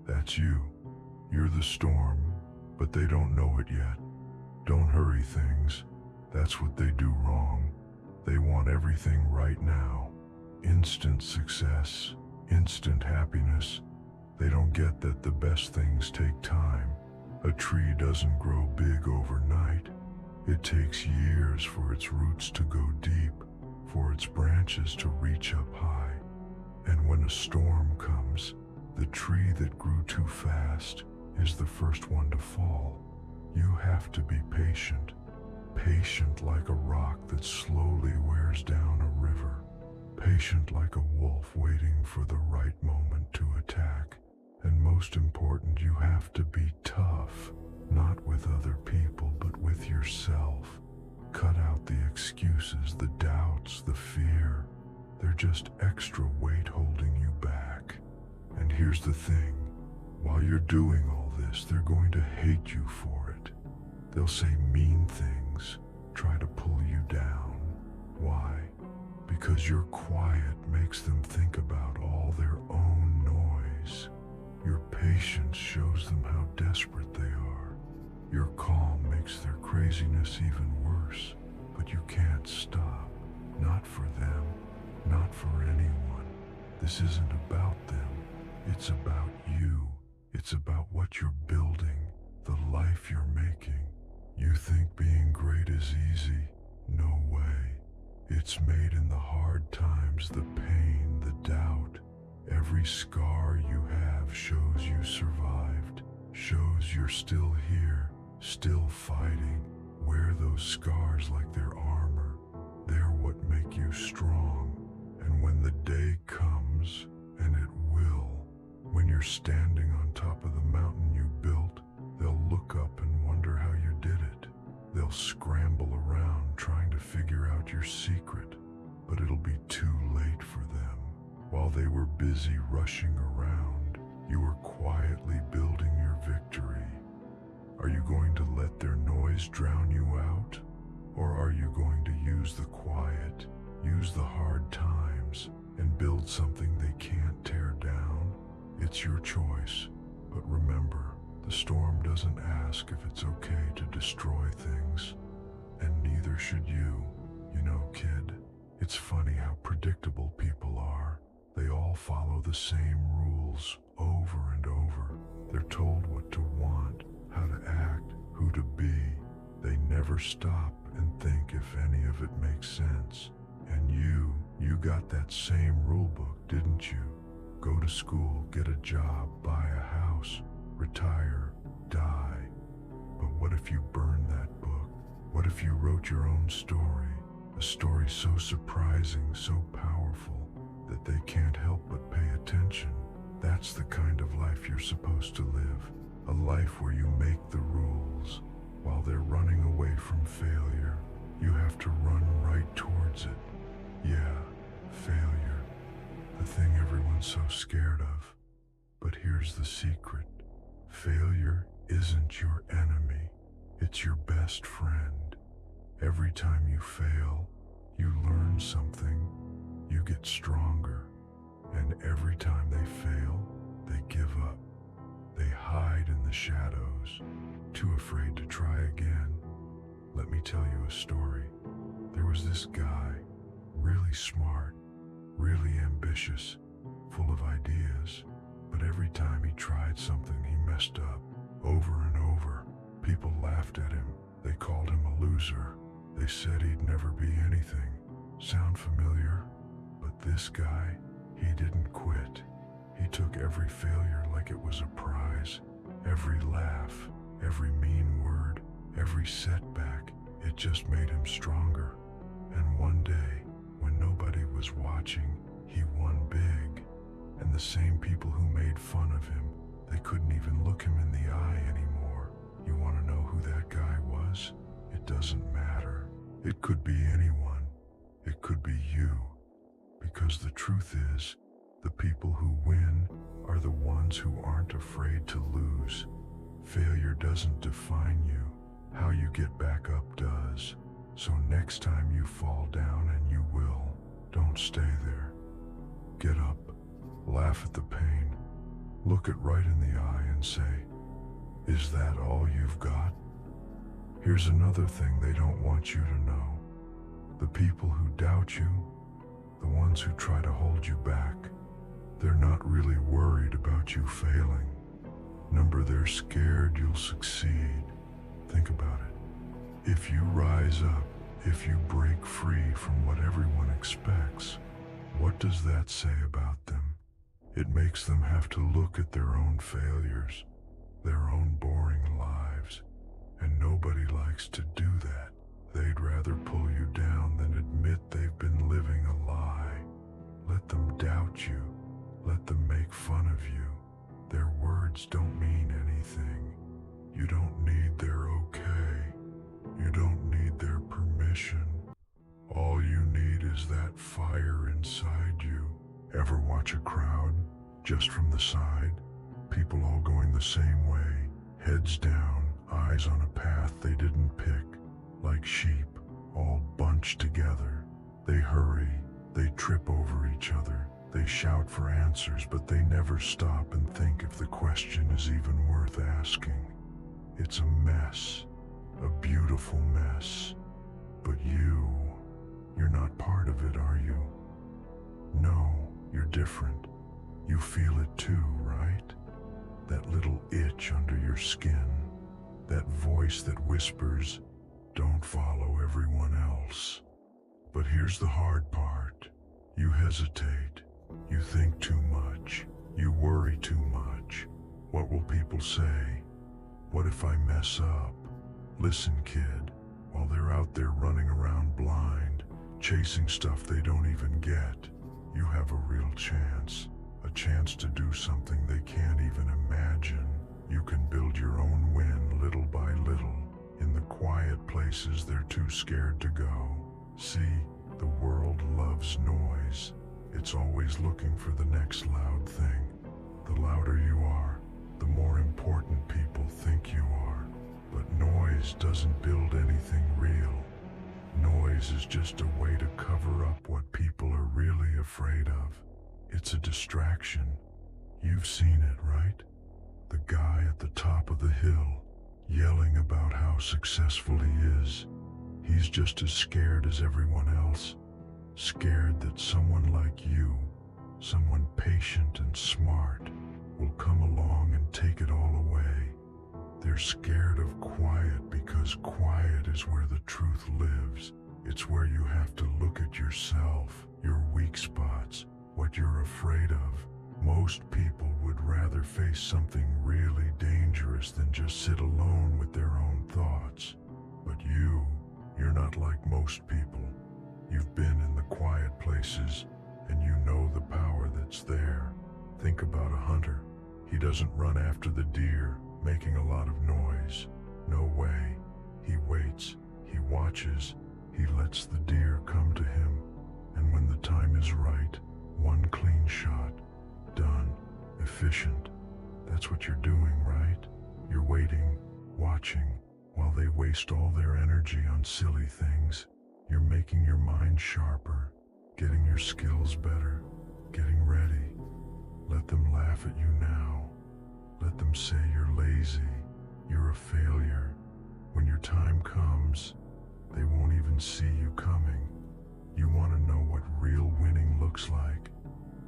That's you. You're the storm, but they don't know it yet. Don't hurry things. That's what they do wrong. They want everything right now. Instant success, instant happiness. They don't get that the best things take time. A tree doesn't grow big overnight. It takes years for its roots to go deep, for its branches to reach up high. And when a storm comes, the tree that grew too fast is the first one to fall. You have to be patient, patient like a rock that slowly wears down a river, patient like a wolf waiting for the right moment to attack. And most important, you have to be tough, not with other people, but with yourself. Cut out the excuses, the doubts, the fear. They're just extra weight holding you back. And here's the thing, while you're doing all this, they're going to hate you for it. They'll say mean things, try to pull you down. Why? Because your quiet makes them think about all their own noise. Your patience shows them how desperate they are. Your calm makes their craziness even worse. But you can't stop. Not for them. Not for anyone. This isn't about them. It's about you. It's about what you're building, the life you're making. You think being great is easy? No way. It's made in the hard times, the pain, the doubt. Every scar you have shows you survived, shows you're still here, still fighting. Wear those scars like they're armor. They're what make you strong. And when the day comes, and it will, when you're standing on top of the mountain you built, they'll look up and wonder how you did it. They'll scramble around trying to figure out your secret, but it'll be too late for them. While they were busy rushing around, you were quietly building your victory. Are you going to let their noise drown you out? Or are you going to use the quiet, use the hard times, and build something they can't tear down? It's your choice. But remember, the storm doesn't ask if it's okay to destroy things. And neither should you. You know, kid, it's funny how predictable people are. They all follow the same rules over and over. They're told what to want, how to act, who to be. They never stop and think if any of it makes sense. And you got that same rule book, didn't you? Go to school, get a job, buy a house, retire, die. But what if you burned that book? What if you wrote your own story? A story so surprising, so powerful, that they can't help but pay attention. That's the kind of life you're supposed to live. A life where you make the rules. While they're running away from failure, you have to run right towards it. Yeah, failure. The thing everyone's so scared of. But here's the secret. Failure isn't your enemy. It's your best friend. Every time you fail, you learn something. You get stronger. And every time they fail, they give up. They hide in the shadows, too afraid to try again. Let me tell you a story. There was this guy, really smart, really ambitious, full of ideas, but every time he tried something, he messed up, over and over. People laughed at him. They called him a loser. They said he'd never be anything. Sound familiar? But this guy, he didn't quit. He took every failure like it was a prize. Every laugh, every mean word, every setback, it just made him stronger. And one day, when nobody was watching, he won big. And the same people who made fun of him, they couldn't even look him in the eye anymore. You want to know who that guy was? It doesn't matter. It could be anyone. It could be you. Because the truth is, the people who win are the ones who aren't afraid to lose. Failure doesn't define you. How you get back up does. So next time you fall down, and you will, don't stay there. Get up, laugh at the pain, Look it right in the eye and say, "Is that all you've got?" Here's another thing they don't want you to know. The people who doubt you, the ones who try to hold you back, they're not really worried about you failing. Number, they're scared you'll succeed. Think about it. If you rise up, if you break free from what everyone expects, what does that say about them? It makes them have to look at their own failures, their own boring lives, and nobody likes to do that. They'd rather pull you down than admit they've been living a lie. Let them doubt you. Let them make fun of you. Their words don't mean anything. You don't need their okay. You don't need their permission. All you need is that fire inside you. Ever watch a crowd just from the side? People all going the same way, heads down, eyes on a path they didn't pick, like sheep, all bunched together. They hurry, they trip over each other, they shout for answers, but they never stop and think if the question is even worth asking. It's a mess, a beautiful mess. But you're not part of it, are you? No, you're different. You feel it too, right? That little itch under your skin, that voice that whispers, "Don't follow everyone else." But here's the hard part. You hesitate. You think too much. You worry too much. What will people say? What if I mess up? Listen, kid, while they're out there running around blind, chasing stuff they don't even get, you have a real chance. A chance to do something they can't even imagine. You can build your own win little by little, in the quiet places they're too scared to go. See, the world loves noise. It's always looking for the next loud thing. The louder you are, the more important people think you are. But noise doesn't build anything real. Noise is just a way to cover up what people are really afraid of. It's a distraction. You've seen it, right? The guy at the top of the hill, yelling about how successful he is. He's just as scared as everyone else. Scared that someone like you, someone patient and smart, will come along and take it all away. They're scared of quiet because quiet is where the truth lives. It's where you have to look at yourself, your weak spots, what you're afraid of. Most people would rather face something really dangerous than just sit alone with their own thoughts. But you're not like most people. You've been in the quiet places, and you know the power that's there. Think about a hunter. He doesn't run after the deer, making a lot of noise. No way. He waits, he watches, he lets the deer come to him, and when the time is right, one clean shot, done, efficient. That's what you're doing, right? You're waiting, watching, while they waste all their energy on silly things. You're making your mind sharper, getting your skills better, getting ready. Let them laugh at you now. Let them say you're lazy, you're a failure. When your time comes, they won't even see you coming. You want to know what real winning looks like?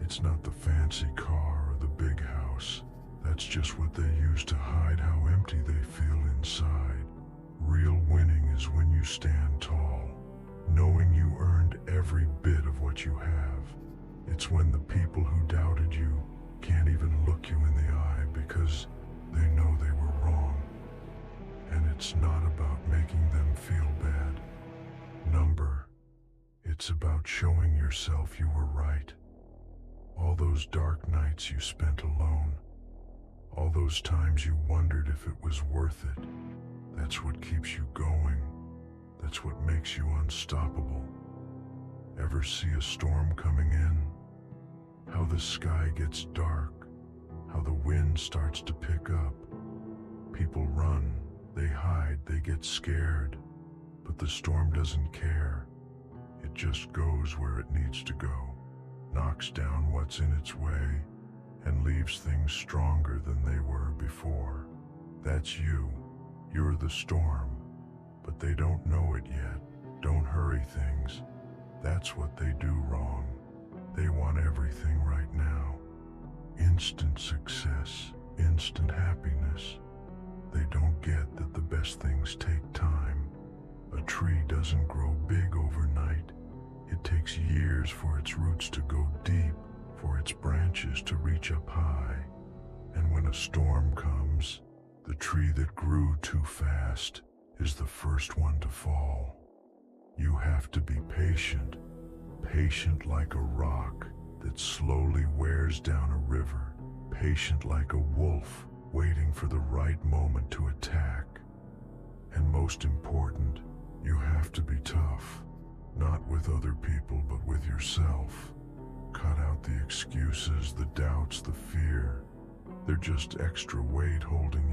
It's not the fancy car or the big house. That's just what they use to hide how empty they feel inside. Real winning is when you stand tall, knowing you earned every bit of what you have. It's when the people who doubted you can't even look you in the eye because they know they were wrong. And it's not about making them feel bad. It's about showing yourself you were right. All those dark nights you spent alone, all those times you wondered if it was worth it, that's what keeps you going. That's what makes you unstoppable. Ever see a storm coming in? How the sky gets dark, how the wind starts to pick up. People run, they hide, they get scared, but the storm doesn't care. It just goes where it needs to go, knocks down what's in its way, and leaves things stronger than they were before. That's you. You're the storm, but they don't know it yet. Don't hurry things. That's what they do wrong. They want everything right now. Instant success, instant happiness. They don't get that the best things take time. A tree doesn't grow big overnight. It takes years for its roots to go deep, for its branches to reach up high. And when a storm comes, the tree that grew too fast is the first one to fall. You have to be patient, patient like a rock that slowly wears down a river, patient like a wolf waiting for the right moment to attack. And most important, you have to be tough, not with other people but with yourself. Cut out the excuses, the doubts, the fear. They're just extra weight holding